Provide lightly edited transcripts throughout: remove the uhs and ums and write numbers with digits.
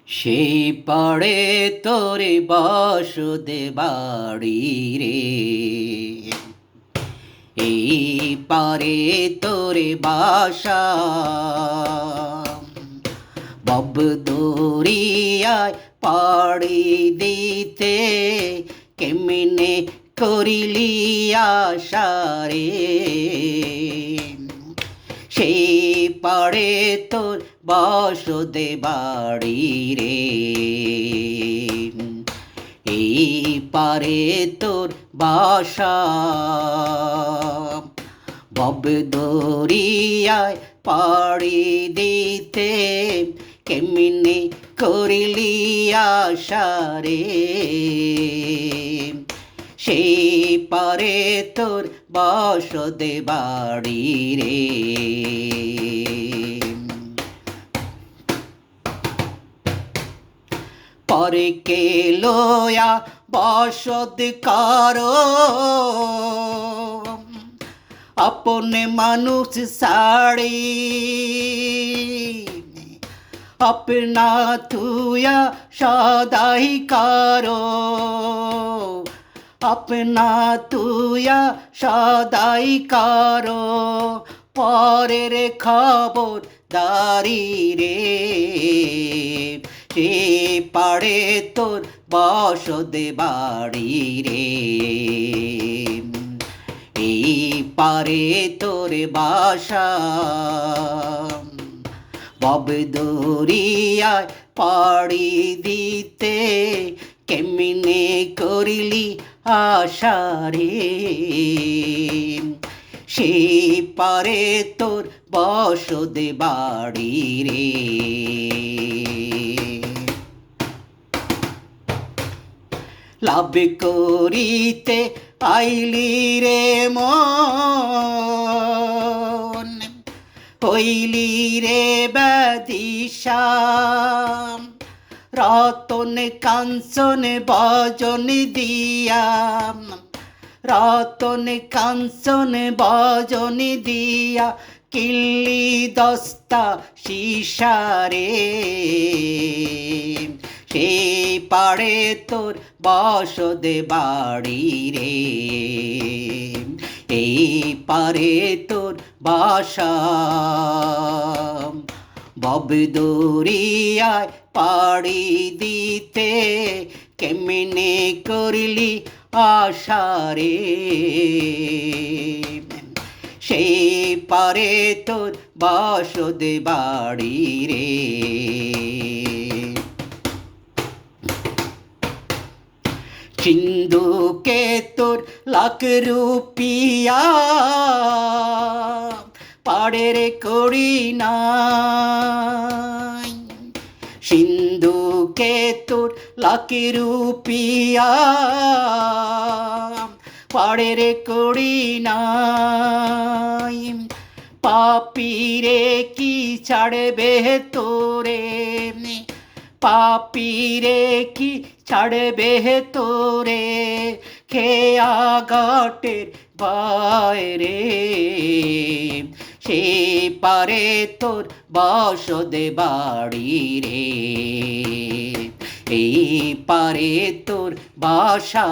সেই পাড়ে তোরে বসতে বাড়ি রে, এই পারে তোরে বাসা। বব দরিয়ায় পাড়ি দিতে কেমনে করিলি আশা রে, সেই পাড়ে তোর বসতে বাড়ি রে, এই পারে তোর বাসা। বব দরিয়ায় পাড়ি দিতে কেমনে করিলি আশা রে, সেই পারে তোর বসতে বাড়ি রে। পরকে লয়া বসত কারো, আপনে মানুষ সাড়ি আপনা তুয়া সদাই কারো, আপনা তুয়া সদাই কারো, পরের খবর দারি রে, সে পাড়ে তোর বসতে বাড়ি রে, এই পারে তোর বাসা। বব দরিয়ায় পাড়ি দিতে কেমনে করিলি আশা রে, সেই পারে তোর বসতে বাড়ি রে। লাভ করিতে আইলি রে মন, হইলি রে ব্যাধিশা। রতন কাঞ্চন ভজন দিয়া, রতন কাঞ্চন ভজন দিয়া কিল্লি দস্তা শিশারে, সেই পাড়ে তোর বসতে বাড়ি রে, এই পারে তোর বাসা। বব দরিয়ায় পাড়ি দিতে কেমনে করলি আশা রে, সেই পারে তোর বসতে বাড়ি রে। সিন্ধুকে তোর লাখ রুপিয়া পাড়ের করি নাই, সিন্ধুকে তোর লাখ রুপিয়া পাড়ের করি নাই। পাপিরে কি ছাড়বে তোরে, পাপিরে কি ছাড়বে তোরে, খেয়া ঘাটের বাইরে, সে পারে তোর বসতে বাড়ি রে, এই পারে তোর বাসা।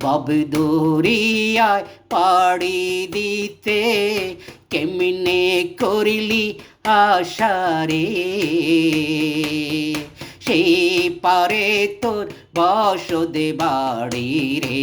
বব দরিয়ায় পাড়ি দিতে কেমনে করিলি আশা রে, সেই পারে তোর বসতে বাড়ি রে।